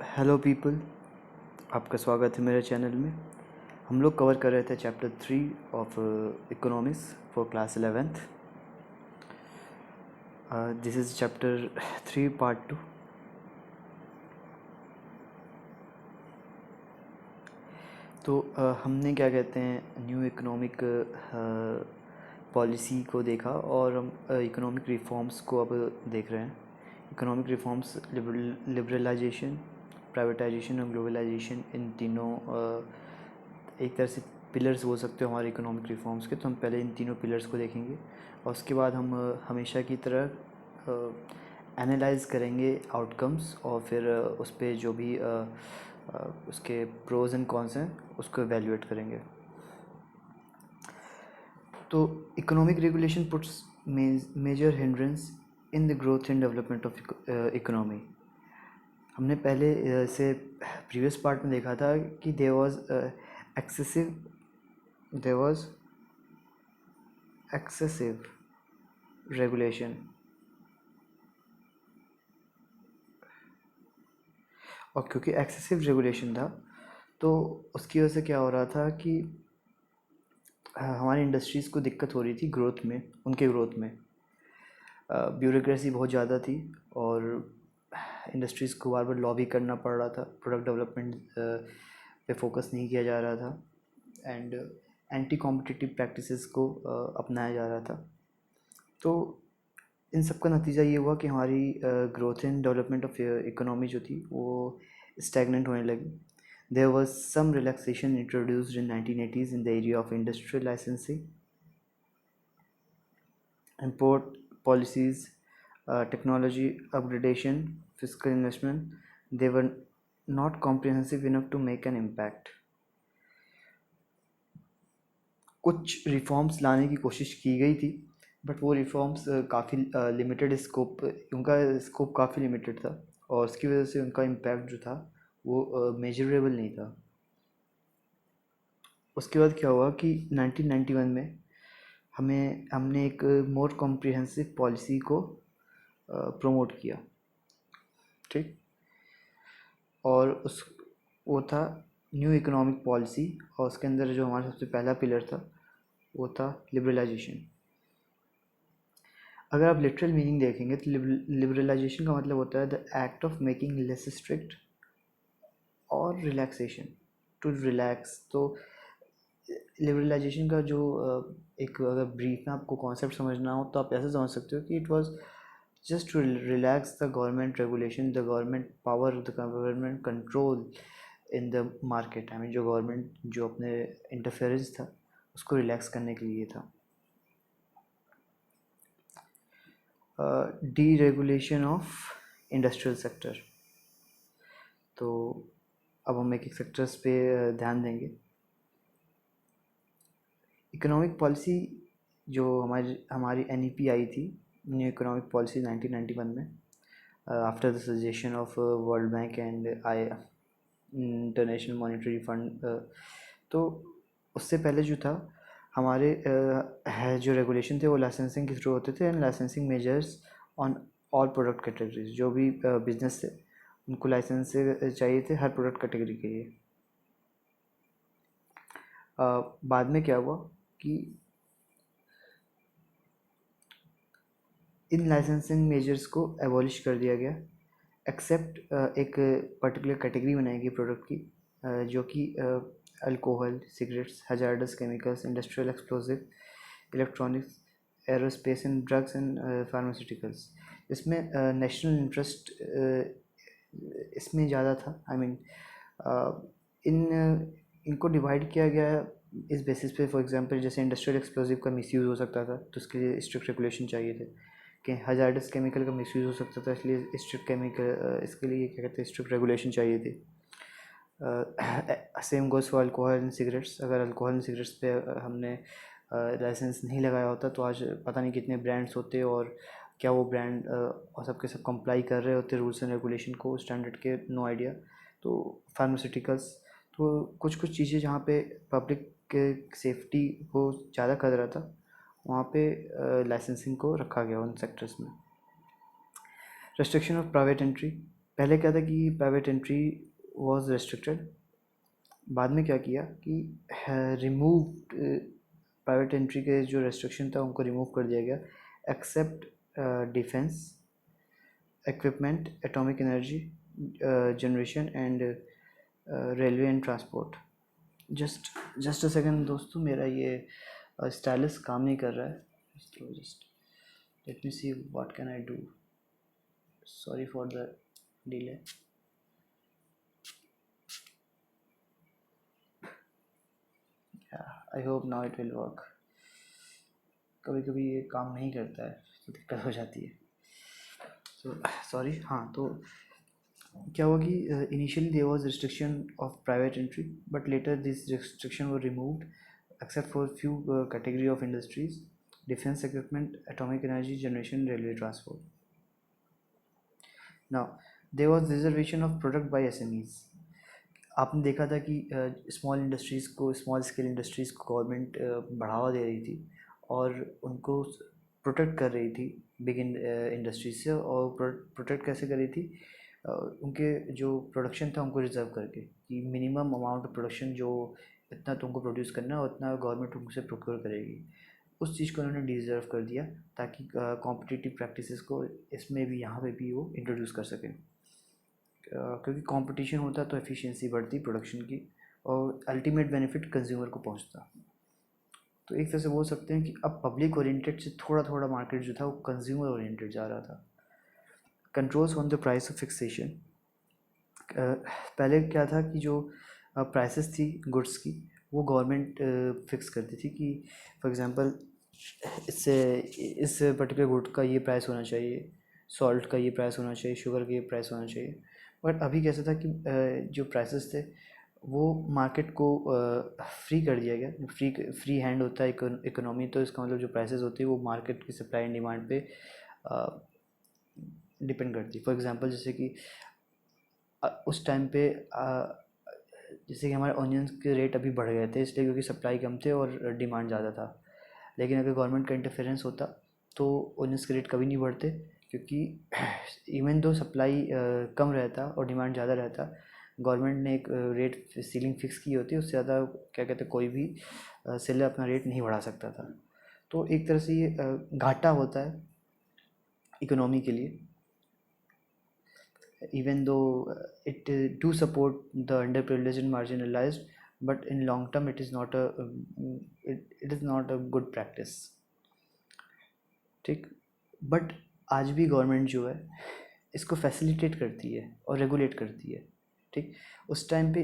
Hello people, आपका स्वागत है मेरे चैनल में। हम लोग कवर कर रहे थे chapter 3 of economics for class 11th। This is chapter 3 part 2। तो हमने क्या कहते हैं न्यू इकोनॉमिक पॉलिसी को देखा और हम इकोनॉमिक रिफॉर्म्स को अब देख रहे हैं। इकोनॉमिक रिफॉर्म्स लिबरलाइजेशन, प्राइवेटाइजेशन और ग्लोबलाइजेशन, इन तीनों एक तरह से पिलर्स बोल सकते हो हमारे इकोनॉमिक रिफॉर्म्स के। तो हम पहले इन तीनों पिलर्स को देखेंगे और उसके बाद हम हमेशा की तरह एनालाइज करेंगे आउटकम्स और फिर उस पर जो भी उसके प्रोज एंड कॉन्स हैं उसको एवेल्युएट करेंगे। तो economic regulation puts major hindrance in the growth and development of economy. हमने पहले से प्रीवियस पार्ट में देखा था कि देयर वाज एक्सेसिव रेगुलेशन, और क्योंकि एक्सेसिव रेगुलेशन था तो उसकी वजह से क्या हो रहा था कि हमारी इंडस्ट्रीज़ को दिक्कत हो रही थी ग्रोथ में, उनके ग्रोथ में। ब्यूरोक्रेसी बहुत ज़्यादा थी और इंडस्ट्रीज़ को बार बार लॉबी करना पड़ रहा था, प्रोडक्ट डेवलपमेंट पे फोकस नहीं किया जा रहा था एंड एंटी कॉम्पिटिटिव प्रैक्टिसेस को अपनाया जा रहा था। तो इन सब का नतीजा ये हुआ कि हमारी growth and development of economy जो थी वो स्टैगनेंट होने लगी। There was some relaxation introduced in 1980s in the area of industrial licensing, import policies, technology upgradation, fiscal investment. They were not comprehensive enough to make an impact. कुछ reforms लाने की कोशिश की गई थी बट वो रिफॉर्म्स काफ़ी limited scope, उनका स्कोप काफ़ी लिमिटेड था और उसकी वजह से उनका इम्पैक्ट जो था वो मेजरेबल नहीं था। उसके बाद क्या हुआ कि 1991 में हमने एक मोर कॉम्प्रिहेंसिव पॉलिसी को प्रमोट किया, ठीक। और उस वो था न्यू इकोनॉमिक पॉलिसी और उसके अंदर जो हमारा सबसे पहला पिलर था वो था लिबरलाइजेशन। अगर आप लिटरल मीनिंग देखेंगे तो लिबरलाइजेशन का मतलब होता है the act of making less strict और रिलैक्सेशन, टू रिलैक्स। तो लिबरलाइजेशन का जो एक अगर ब्रीफ में आपको कॉन्सेप्ट समझना हो तो आप ऐसे समझ सकते हो कि it was just to relax the government regulation, the government power, the government control in the market। I mean जो गवर्नमेंट जो अपने इंटरफेरेंस था उसको रिलैक्स करने के लिए था। D regulation of industrial sector. तो अब हम एक एक सेक्टर्स पे ध्यान देंगे। इकोनॉमिक पॉलिसी जो हमारी NEP आई थी, न्यू इकोनॉमिक पॉलिसी 1991 में, after the suggestion of world bank and international monetary fund. तो उससे पहले जो था हमारे जो रेगुलेशन थे वो लाइसेंसिंग के थ्रू होते थे and licensing measures on all product categories. जो भी बिजनेस थे उनको लाइसेंस चाहिए थे हर प्रोडक्ट कैटेगरी के लिए। बाद में क्या हुआ कि इन लाइसेंसिंग मेजर्स को एबॉलिश कर दिया गया, एक्सेप्ट एक पर्टिकुलर कैटेगरी बनाई गई प्रोडक्ट की, जो कि alcohol, cigarettes, hazardous chemicals, industrial explosive, electronics, aerospace and drugs and pharmaceuticals. इसमें नेशनल इंटरेस्ट इसमें ज़्यादा था। आई मीन इनको डिवाइड किया गया इस बेसिस पे। फॉर एग्जांपल जैसे इंडस्ट्रियल एक्सप्लोजिव का मिसयूज़ हो सकता था तो उसके लिए स्ट्रिक्ट रेगुलेशन चाहिए थे, कि हजार्डस केमिकल का मिसयूज़ हो सकता था इसलिए स्ट्रिक्ट केमिकल इसके लिए क्या कहते हैं स्ट्रिक्ट रेगुलेशन चाहिए थे। Same goes for alcohol and cigarettes. अगर अल्कोहल एंड सिगरेट्स पे हमने लाइसेंस नहीं लगाया होता तो आज पता नहीं कितने ब्रांड्स होते और क्या वो ब्रांड और सबके सब कंप्लाई कर रहे होते रूल्स एंड रेगुलेशन को, स्टैंडर्ड के, नो आइडिया। तो फार्मास्यूटिकल्स, तो कुछ कुछ चीज़ें जहाँ पे पब्लिक के सेफ्टी को ज़्यादा खतरा था वहाँ पे लाइसेंसिंग को रखा गया उन सेक्टर्स में। Restriction of private entry. पहले क्या था कि प्राइवेट एंट्री वाज रेस्ट्रिक्टेड, बाद में क्या किया कि रिमूव प्राइवेट एंट्री के जो रेस्ट्रिक्शन था उनको रिमूव कर दिया गया, except defence equipment, atomic energy generation and railway and transport. Just a second दोस्तों, मेरा ये स्टाइलस काम नहीं कर रहा है, तो just let me see what can I do, sorry for the delay. I hope now it will work. कभी कभी ये काम नहीं करता है तो दिक्कत हो जाती है, तो सॉरी। हाँ, तो क्या हुआ कि initially there was restriction of private entry, but later this restriction were removed except for few category of industries, defence equipment, atomic energy generation, railway transport. Now there was reservation of product by SMEs. आपने देखा था कि small industries को, small scale industries को government बढ़ावा दे रही थी और उनको प्रोटेक्ट कर रही थी बिग इंडस्ट्रीज से। और प्रोटेक्ट कैसे कर रही थी? उनके जो प्रोडक्शन था उनको रिजर्व करके, कि मिनिमम अमाउंट ऑफ प्रोडक्शन जो इतना तुमको प्रोड्यूस करना है उतना गवर्नमेंट तुमसे प्रोक्योर करेगी। उस चीज़ को उन्होंने डिजर्व कर दिया ताकि कॉम्पिटिटिव प्रैक्टिसेस को इसमें भी, यहाँ पे भी वो इंट्रोड्यूस कर सकें। क्योंकि कंपटीशन होता तो एफिशिएंसी बढ़ती प्रोडक्शन की और अल्टीमेट बेनिफिट कंज्यूमर को पहुंचता। तो एक तरह से बोल सकते हैं कि अब पब्लिक ओरिएंटेड से थोड़ा थोड़ा मार्केट जो था वो कंज्यूमर ओरिएंटेड जा रहा था। Controls on the price of fixation. पहले क्या था कि जो प्राइसेस थी गुड्स की वो गवर्नमेंट फिक्स करती थी कि फॉर एग्जांपल इससे इस पर्टिकुलर गुड का ये प्राइस होना चाहिए, सॉल्ट का ये प्राइस होना चाहिए, शुगर का ये प्राइस होना चाहिए। बट अभी कैसा था कि जो प्राइसेस थे वो मार्केट को फ्री कर दिया गया। फ्री हैंड होता है इकोनॉमी, तो इसका मतलब जो प्राइसेस होती है वो मार्केट की सप्लाई एंड डिमांड पे डिपेंड करती है। फॉर एग्जांपल जैसे कि उस टाइम पे जैसे कि हमारे ऑनियंस के रेट अभी बढ़ गए थे इसलिए क्योंकि सप्लाई कम थे और डिमांड ज़्यादा था। लेकिन अगर गवर्नमेंट का इंटरफेरेंस होता तो ऑनियंस के रेट कभी नहीं बढ़ते, क्योंकि इवन दो सप्लाई कम रहता और डिमांड ज़्यादा रहता, गवर्नमेंट ने एक रेट सीलिंग फिक्स की होती, उससे ज़्यादा क्या कहते हैं कोई भी सेलर अपना रेट नहीं बढ़ा सकता था। तो एक तरह से ये घाटा होता है इकोनॉमी के लिए, even though it do support the underprivileged and marginalized, but in long term it is not a it is not a good practice। ठीक, बट आज भी गवर्नमेंट जो है इसको फैसिलिटेट करती है और रेगुलेट करती है। ठीक, उस टाइम पे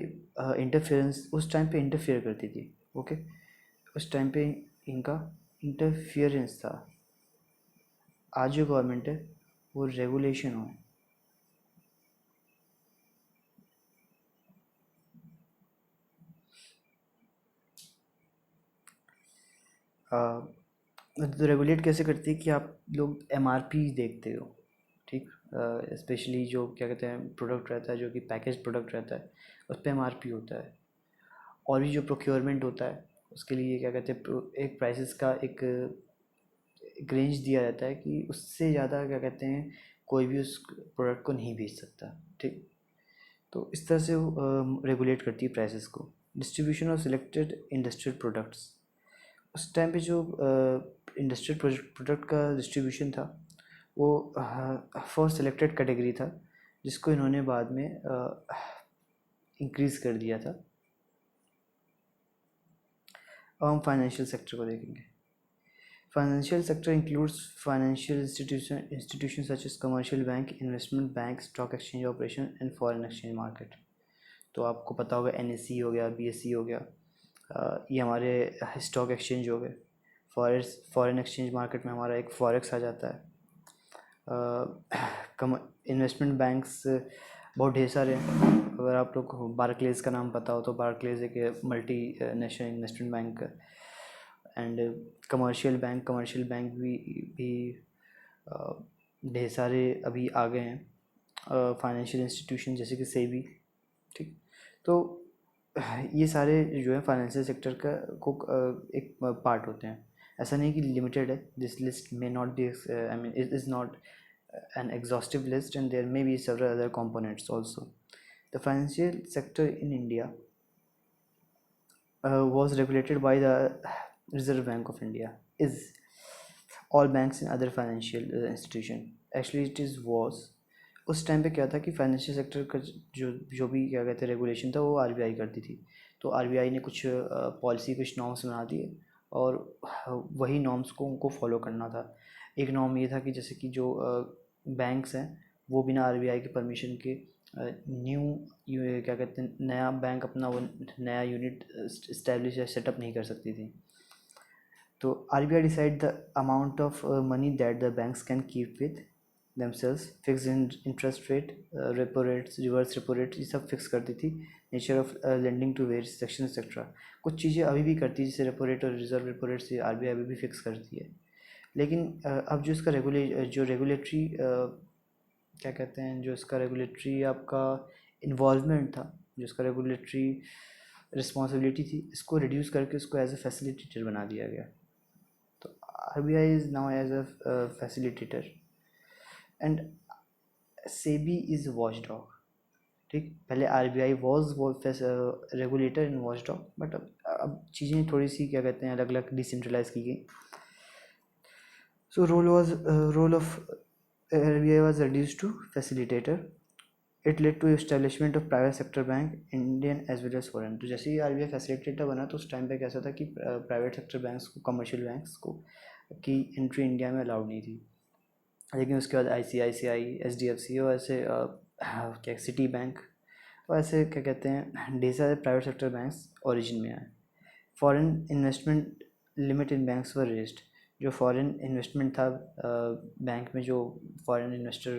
इंटरफेयर करती थी। ओके, उस टाइम पे इनका इंटरफियरेंस था। आज जो गवर्नमेंट है वो रेगुलेशन हो। तो रेगुलेट कैसे करती है कि आप लोग एमआरपी देखते हो। ठीक, स्पेशली जो क्या कहते हैं प्रोडक्ट रहता है जो कि पैकेज प्रोडक्ट रहता है उस पर एमआरपी होता है। और भी जो प्रोक्योरमेंट होता है उसके लिए क्या कहते हैं एक प्राइसेस का एक रेंज दिया जाता है कि उससे ज़्यादा क्या कहते हैं कोई भी उस प्रोडक्ट को नहीं बेच सकता। ठीक, तो इस तरह से वो रेगुलेट करती है प्राइसेस को। Distribution of selected industrial products. उस टाइम पे जो इंडस्ट्रियल प्रोडक्ट का डिस्ट्रीब्यूशन था वो फॉर सिलेक्टेड कैटेगरी था, जिसको इन्होंने बाद में इंक्रीज़ कर दिया था। अब हम फाइनेंशियल सेक्टर को देखेंगे। Financial sector includes financial institution such as commercial bank, investment bank, stock exchange operation and foreign exchange market. तो आपको पता होगा एनएसई हो गया, बीएसई हो गया, ये हमारे स्टॉक एक्सचेंज हो गए। फॉरेन एक्सचेंज मार्केट में हमारा एक फॉरेक्स आ जाता है। इन्वेस्टमेंट बैंक्स बहुत ढेर सारे हैं। अगर आप लोग को बारक्लेज का नाम पता हो तो बारक्लेज एक मल्टी नेशनल इन्वेस्टमेंट बैंक है। एंड कमर्शियल बैंक भी ढेर सारे अभी आ गए हैं, फाइनेंशियल इंस्टीट्यूशन जैसे कि सेबी। ठीक, तो ये सारे जो है फाइनेंशियल सेक्टर का को एक पार्ट होते हैं। ऐसा नहीं कि लिमिटेड है, this list may not be, I mean it is not an exhaustive list, and there may be several other components also. The financial sector in India was regulated by the Reserve Bank of India. Is all banks and other financial institution. Actually it is was उस time पे क्या था कि financial sector का जो जो भी क्या कहते हैं रेगुलेशन था वो आरबीआई करती थी. तो आरबीआई ने कुछ पॉलिसी कुछ नॉर्म्स बना दिए और वही नॉर्म्स को उनको फॉलो करना था. एक नॉर्म ये था कि जैसे कि जो बैंक्स हैं वो बिना आरबीआई के परमिशन के न्यू क्या कहते हैं नया बैंक अपना वो नया यूनिट इस्टेब्लिश या सेटअप नहीं कर सकती थी. तो RBI decide the amount of money that the banks can keep with themselves, fix interest rate, repo rates, reverse repo rate, ये सब फिक्स करती थी. Nature of lending to various section etcetera. कुछ चीज़ें अभी भी करती है जैसे रेपो रेट और रिजर्व रेपो रेट से आरबीआई अभी भी फिक्स करती है. लेकिन अब जो इसका रेगुलेटरी क्या कहते हैं जो इसका रेगुलेटरी आपका इन्वॉल्वमेंट था, जो इसका रेगुलेटरी रिस्पॉन्सिबिलिटी थी, इसको रिड्यूस करके उसको एज अ फैसिलिटेटर बना दिया गया. तो RBI is now as a facilitator and SEBI is watchdog. ठीक, पहले आरबीआई वॉज वो रेगुलेटर एंड वॉचडॉग, बट अब चीज़ें थोड़ी सी क्या कहते हैं अलग अलग डिसेंट्रलाइज की गई. So role of RBI was reduced to facilitator. It led to establishment of private sector bank, Indian as well as foreign. तो जैसे ही RBI फैसिलिटेटर बना तो उस टाइम पे कैसा था कि प्राइवेट सेक्टर बैंक्स को, कमर्शियल बैंक्स को की एंट्री इंडिया में अलाउड नहीं थी. लेकिन उसके बाद ICICI, SDFC और ऐसे क्या सिटी बैंक और ऐसे क्या कहते हैं ढेर सारे प्राइवेट सेक्टर बैंक्स ओरिजिन में आए. Foreign investment limit in banks were raised. जो फॉरेन इन्वेस्टमेंट था बैंक में, जो फॉरेन इन्वेस्टर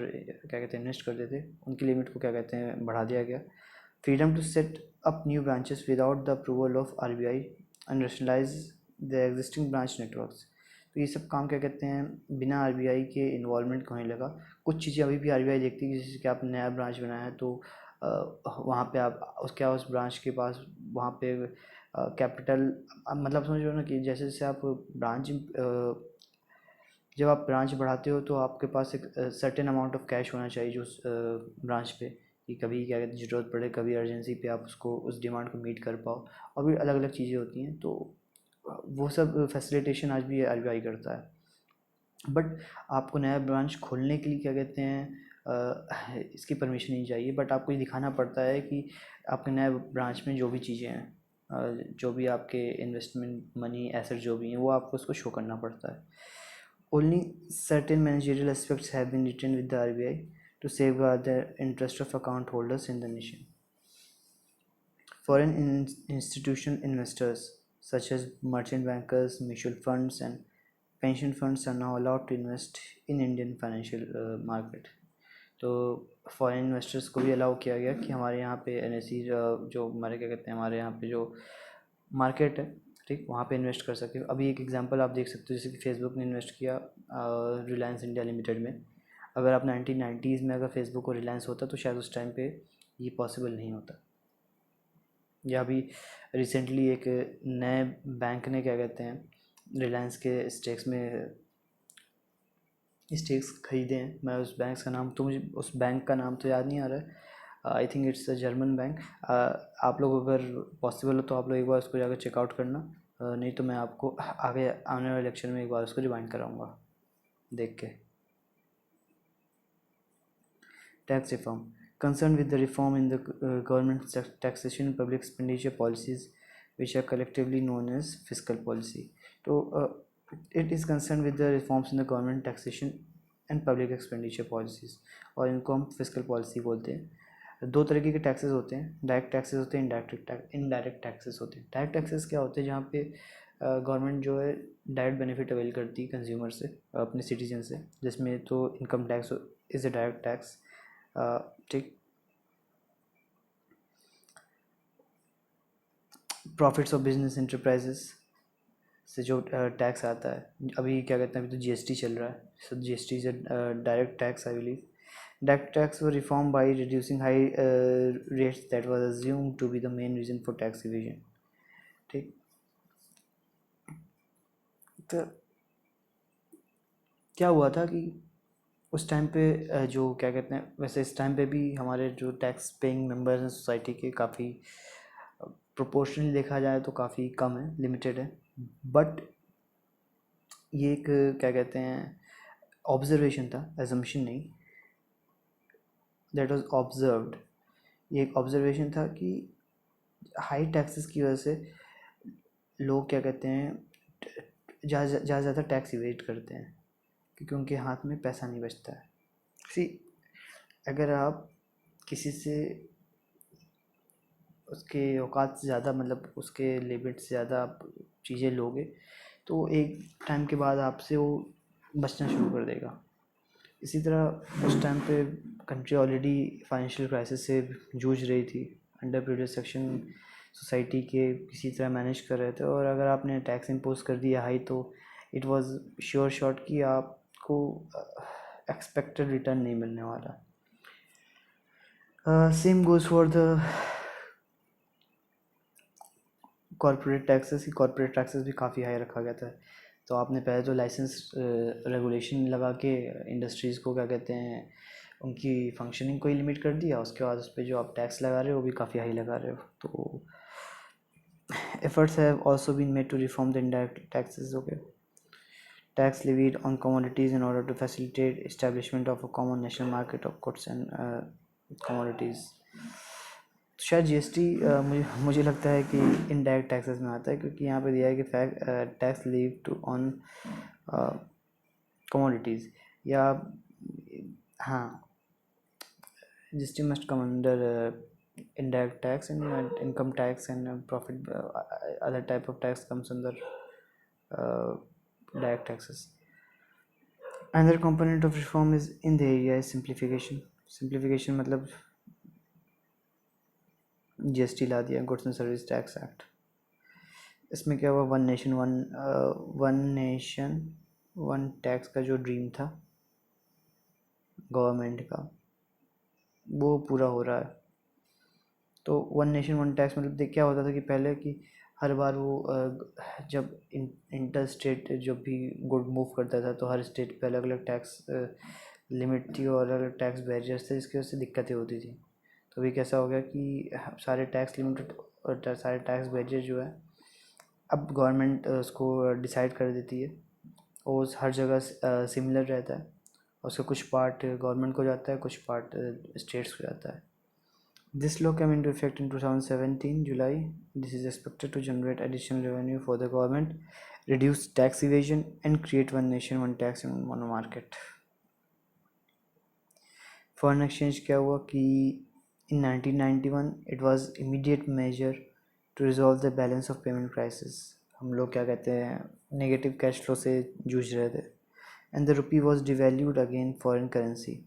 क्या कहते हैं इन्वेस्ट करते थे, उनकी लिमिट को क्या कहते हैं बढ़ा दिया गया. Freedom to set up new branches without the approval of RBI and rationalise the existing branch networks. तो ये सब काम क्या कहते हैं बिना आरबीआई के इन्वॉल्वमेंट को होने लगा. कुछ चीज़ें अभी भी आरबीआई देखती है, जैसे कि आप नया ब्रांच बनाया है तो वहाँ पे आप उस ब्रांच के पास वहाँ पे कैपिटल मतलब समझो ना कि जैसे जैसे आप ब्रांच जब आप ब्रांच बढ़ाते हो तो आपके पास एक सर्टेन अमाउंट ऑफ कैश होना चाहिए जो उस ब्रांच पे, कि कभी क्या कहते हैं ज़रूरत पड़े, कभी अर्जेंसी पे आप उसको उस डिमांड को मीट कर पाओ. और भी अलग अलग चीज़ें होती हैं, तो वो सब फैसिलिटेशन आज भी आरबीआई करता है. बट आपको नया ब्रांच खोलने के लिए क्या कहते हैं इसकी परमिशन नहीं चाहिए, बट आपको ये दिखाना पड़ता है कि आपके नए ब्रांच में जो भी चीज़ें हैं जो भी आपके इन्वेस्टमेंट मनी एसेट जो भी हैं वो आपको उसको शो करना पड़ता है. Only certain managerial aspects have been retain with the RBI to safeguard the interest of account holders in the nation. Foreign institution investors such as merchant bankers, mutual funds and pension funds are now allowed to invest in Indian financial market. तो foreign investors को भी allow किया गया कि हमारे यहाँ पे NSE जो हमारे क्या कहते हैं हमारे यहाँ पे जो मार्केट है ठीक वहाँ पे इन्वेस्ट कर सके. अभी एक एग्जांपल आप देख सकते हो जैसे कि फेसबुक ने इन्वेस्ट किया रिलायंस इंडिया लिमिटेड में. अगर आप 1990s में अगर फेसबुक और रिलायंस होता तो शायद उस टाइम पे ये पॉसिबल नहीं होता. या अभी रिसेंटली एक नए बैंक ने क्या कहते हैं रिलायंस के स्टेक्स में स्टेक्स खरीदे हैं. मैं उस बैंक का नाम तो मुझे उस बैंक का नाम तो याद नहीं आ रहा है. I think it's a German bank. आप लोग अगर पॉसिबल हो तो आप लोग एक बार उसको जाकर चेकआउट करना. नहीं तो मैं आपको आगे आने वाले लेक्चर में एक बार उसको रिमाइंड कराऊंगा देख के. Tax reform concerned with the reform in the government taxation and public expenditure policies which are collectively known as fiscal policy. So it is concerned with the reforms in the government taxation and public expenditure policies और इनको हम fiscal policy बोलते हैं. दो तरीके के taxes होते हैं, डायरेक्ट टैक्सेस होते हैं, इनडायरेक्ट टैक्सेस होते हैं. डायरेक्ट टैक्सेस क्या होते हैं जहाँ पे गवर्नमेंट जो है डायरेक्ट बेनिफिट अवेल करती है कंज्यूमर से, अपने सिटीजन से, जिसमें तो income tax is a direct tax. ठीक, प्रॉफिट्स ऑफ बिजनेस एंटरप्राइजेस से जो टैक्स आता है. अभी क्या कहते हैं अभी तो जीएसटी चल रहा है. So GST is a direct tax I believe. Direct tax were reform by reducing high rates that was assumed to be the main reason for tax evasion. ठीक, तो क्या हुआ था कि उस टाइम पे जो क्या कहते हैं, वैसे इस टाइम पे भी हमारे जो टैक्स पेइंग मेंबर्स हैं सोसाइटी के, काफ़ी प्रोपोर्शनली देखा जाए तो काफ़ी कम है, लिमिटेड है। बट ये एक क्या कहते हैं, ऑब्जर्वेशन था, एजम्पशन नहीं, दैट वाज ऑब्जर्व्ड। ये एक ऑब्जर्वेशन था कि हाई टैक्सेस की वजह से लोग क्या कहते हैं, ज़्यादा ज़्यादा टैक्स इवेट करते हैं, क्योंकि उनके हाथ में पैसा नहीं बचता है। सी, अगर आप किसी से उसके औकात से ज़्यादा, मतलब उसके लिमिट से ज़्यादा आप चीज़ें लोगे, तो एक टाइम के बाद आपसे वो बचना शुरू कर देगा। इसी तरह उस टाइम पे कंट्री ऑलरेडी फाइनेंशियल क्राइसिस से जूझ रही थी, अंडर प्रिविलेज सेक्शन सोसाइटी के किसी तरह मैनेज कर रहे थे, और अगर आपने टैक्स इम्पोज कर दिया हाई, तो इट वाज श्योर शॉट कि आपको एक्सपेक्टेड रिटर्न नहीं मिलने वाला। Same goes for the corporate taxes he. Corporate taxes भी काफ़ी हाई रखा गया था। तो आपने पहले तो लाइसेंस रेगुलेशन लगा के इंडस्ट्रीज़ को क्या कहते हैं, उनकी फंक्शनिंग को ही लिमिट कर दिया। उसके बाद उस पर जो आप टैक्स लगा रहे हो वो भी काफ़ी हाई लगा रहे हो। तो efforts have also been made to reform the indirect taxes, okay, tax levied on commodities in order to facilitate establishment of a common national market of goods and commodities. शायद जीएसटी मुझे लगता है कि indirect taxes में आता है, क्योंकि यहाँ पे दिया है कि tax leave to on commodities, या हाँ, GST must come under indirect tax and income tax and profit, other type of tax comes under direct taxes. Another component of reform is in the area is simplification. Simplification मतलब GST ला दिया, goods and service tax act. इसमें क्या हुआ, one nation one tax का जो dream था government का, वो पूरा हो रहा है। तो वन नेशन वन टैक्स मतलब क्या होता था कि पहले कि हर बार वो जब इंटर स्टेट जब भी गुड मूव करता था, तो हर स्टेट पे अलग अलग टैक्स लिमिट थी और अलग अलग टैक्स बैरियर्स थे, जिसकी वजह से दिक्कतें होती थी। तो अभी कैसा हो गया कि सारे टैक्स लिमिट और सारे टैक्स बैरियर जो है, अब गवर्नमेंट उसको डिसाइड कर देती है, और हर जगह सिमिलर रहता है। उसका कुछ पार्ट गवर्नमेंट को जाता है, कुछ पार्ट स्टेट्स को जाता है। This law came into effect in 2017 July. This is expected to generate additional revenue for the government, reduce tax evasion, and create one nation, one tax in one market. Foreign exchange क्या हुआ कि in 1991 it was immediate measure to resolve the balance of payment crisis. हम लोग क्या कहते हैं, negative cash flow से जूझ रहे थे, and the rupee was devalued again foreign currency.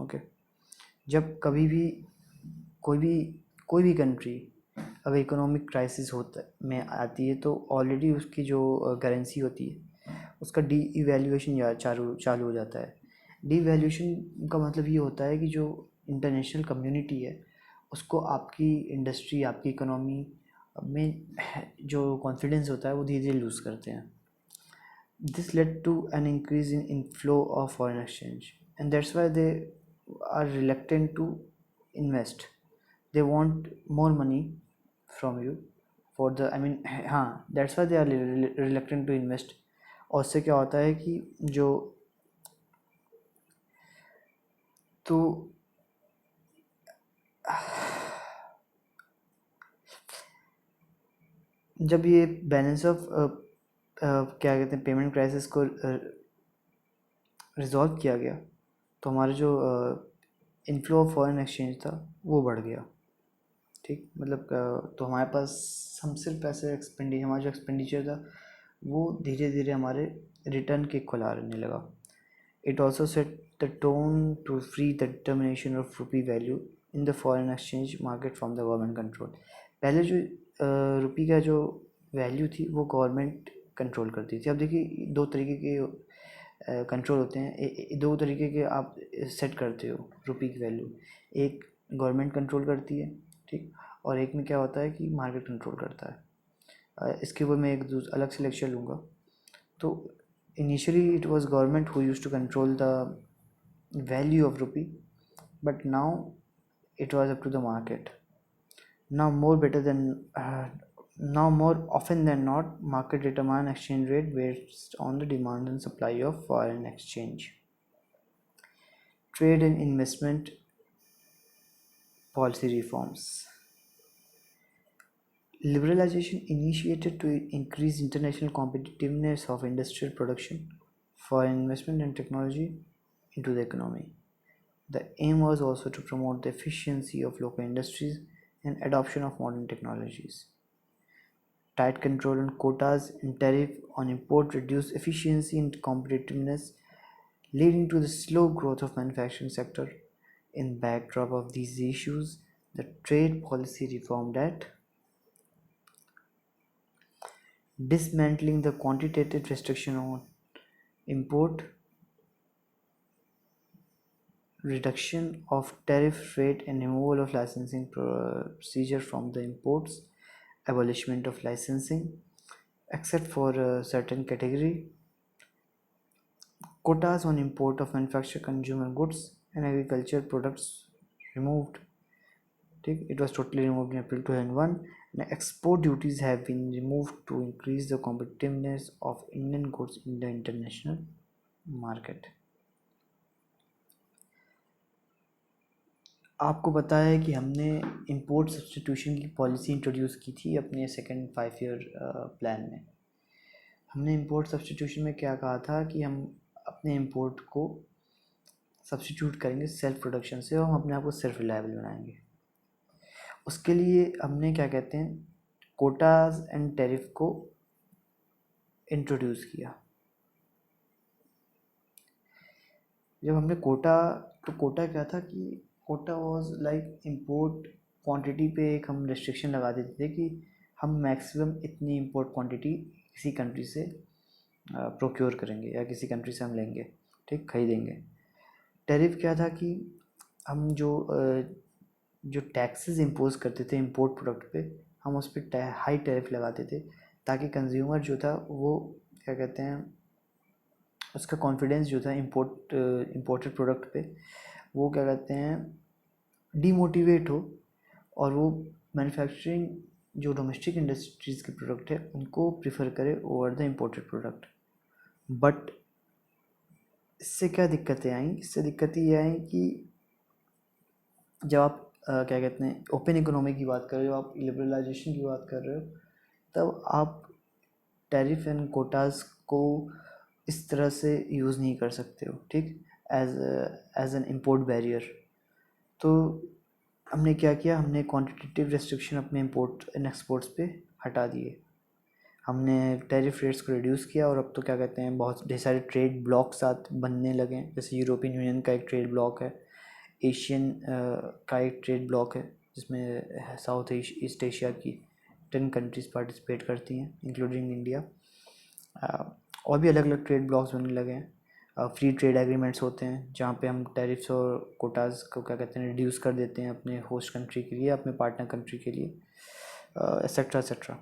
Okay, जब कभी भी कोई भी कंट्री अब इकोनॉमिक क्राइसिस होता में आती है, तो ऑलरेडी उसकी जो करेंसी होती है उसका डी इवैल्यूएशन चालू हो जाता है। डी इवैल्यूएशन का मतलब ये होता है कि जो इंटरनेशनल कम्युनिटी है उसको आपकी इंडस्ट्री, आपकी इकोनॉमी में जो कॉन्फिडेंस होता है वो धीरे धीरे लूज़ करते हैं। This led to an increase in inflow of foreign exchange, and that's why they are reluctant to invest. they want more money from you for the, I mean, हाँ, that's why they are reluctant to invest. और उससे क्या होता है कि जो तो जब ये बैलेंस ऑफ क्या कहते हैं पेमेंट क्राइसिस को रिजॉल्व किया गया, तो हमारा जो इनफ्लो ऑफ फॉरेन एक्सचेंज था वो बढ़ गया। ठीक, मतलब तो हमारे पास हम सिर्फ पैसे हमारा जो एक्सपेंडिचर था वो धीरे धीरे हमारे रिटर्न के इक्वल आने लगा। It also set the tone to free the determination of rupee value in the foreign exchange market from the government control. पहले जो रुपी का जो वैल्यू थी वो गवर्नमेंट कंट्रोल करती थी। अब देखिए दो तरीके के कंट्रोल होते हैं, दो तरीके के आप सेट करते हो रुपी की वैल्यू। एक गवर्नमेंट कंट्रोल करती है, ठीक, और एक में क्या होता है कि मार्केट कंट्रोल करता है। इसके ऊपर मैं एक अलग से लेक्चर लूँगा। तो initially it was government who used to control the value of rupee, but now it was up to the market. Now more often than not, market determine exchange rate based on the demand and supply of foreign exchange. Trade and investment policy reforms. Liberalization initiated to increase international competitiveness of industrial production, foreign investment and technology into the economy. The aim was also to promote the efficiency of local industries and adoption of modern technologies. Tight control on quotas and tariff on import reduced efficiency and competitiveness, leading to the slow growth of manufacturing sector. In backdrop of these issues, the trade policy reformed at dismantling the quantitative restriction on import, reduction of tariff rate and removal of licensing procedure from the imports, abolishment of licensing except for a certain category, quotas on import of manufactured consumer goods and agricultural products removed. It was totally removed in April 2001, and export duties have been removed to increase the competitiveness of Indian goods in the international market. आपको पता है कि हमने import substitution की policy introduce की थी अपने second 5 year plan में. हमने इंपोर्ट सब्स्टिट्यूशन में क्या कहा था कि हम अपने इंपोर्ट को सब्स्टिट्यूट करेंगे सेल्फ प्रोडक्शन से और हम अपने आप को सेल्फ रिलायबल बनाएंगे. उसके लिए हमने क्या कहते हैं कोटाज एंड टैरिफ को इंट्रोड्यूस किया. जब हमने कोटा क्या था कि quota was like import quantity पे एक हम रेस्ट्रिक्शन लगा देते थे कि हम मैक्सिमम इतनी इंपोर्ट क्वांटिटी किसी कंट्री से प्रोक्योर करेंगे या किसी कंट्री से हम लेंगे, ठीक, खरीदेंगे. टैरिफ क्या था कि हम जो टैक्सेस इम्पोज करते थे इंपोर्ट प्रोडक्ट पे, हम उस पर हाई टैरिफ लगाते थे ताकि कंज्यूमर जो था वो क्या कहते हैं उसका कॉन्फिडेंस जो था इंपोर्टेड प्रोडक्ट पे वो क्या कहते हैं डीमोटिवेट हो और वो मैन्युफैक्चरिंग जो डोमेस्टिक इंडस्ट्रीज़ के प्रोडक्ट है उनको प्रिफर करे over the imported product. But इससे क्या दिक्कतें आई? इससे दिक्कतें ये आई कि जब आप क्या कहते हैं ओपन इकोनॉमी की बात कर रहे हो, आप लिबरलाइजेशन की बात कर रहे हो, तब आप टैरिफ एंड कोटास को इस तरह से यूज़ नहीं कर सकते हो, ठीक, एज एन इम्पोर्ट बैरियर. तो हमने क्या किया, हमने क्वांटिटेटिव रेस्ट्रिक्शन अपने इंपोर्ट एंड एक्सपोर्ट्स पे हटा दिए. हमने टैरिफ रेट्स को रिड्यूस किया और अब तो क्या कहते हैं बहुत ढेर सारे ट्रेड ब्लॉक साथ बनने लगे. जैसे यूरोपियन यूनियन का एक ट्रेड ब्लॉक है, एशियन का एक ट्रेड ब्लॉक है जिसमें साउथ ईस्ट एशिया की 10 कंट्रीज़ पार्टिसिपेट करती हैं इंक्लूडिंग इंडिया. और भी अलग अलग ट्रेड ब्लॉक्स बनने लगे हैं. फ्री ट्रेड एग्रीमेंट्स होते हैं जहाँ पे हम टैरिफ्स और कोटास को क्या कहते हैं रिड्यूस कर देते हैं अपने होस्ट कंट्री के लिए, अपने पार्टनर कंट्री के लिए, एक्सेट्रा एक्सेट्रा.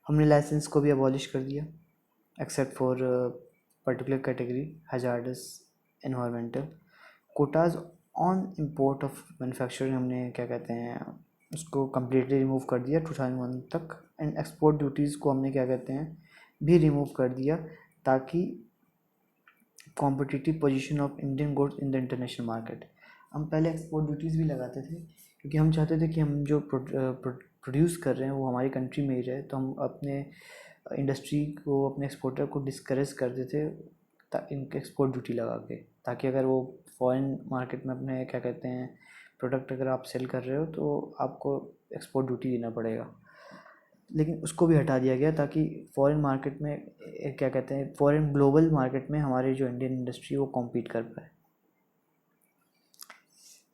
हमने लाइसेंस को भी अबॉलिश कर दिया except for particular category hazardous environmental. Kota's on import of manufacturing हमने क्या कहते हैं उसको कम्प्लीटली रिमूव कर दिया 2001 तक. एंड एक्सपोर्ट ड्यूटीज़ को हमने क्या कहते हैं भी रिमूव कर दिया ताकि competitive position of Indian goods in the international market. हम पहले एक्सपोर्ट ड्यूटीज़ भी लगाते थे क्योंकि हम चाहते थे कि हम जो प्रोड्यूस कर रहे हैं वो हमारी कंट्री में ही रहे. तो हम अपने इंडस्ट्री को अपने एक्सपोर्टर को डिस्करेज करते थे इनके एक्सपोर्ट ड्यूटी लगा के, ताकि अगर वो फॉरेन मार्केट में अपने क्या कहते हैं प्रोडक्ट अगर आप सेल कर रहे हो तो आपको एक्सपोर्ट ड्यूटी देना पड़ेगा. लेकिन उसको भी हटा दिया गया ताकि फॉरेन मार्केट में क्या कहते हैं फॉरेन ग्लोबल मार्केट में हमारी जो इंडियन इंडस्ट्री वो कॉम्पीट कर पाए.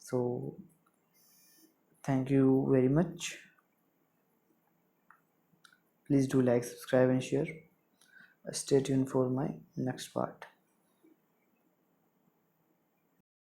So thank you very much. Please do like, subscribe and share. Stay tuned for my next part.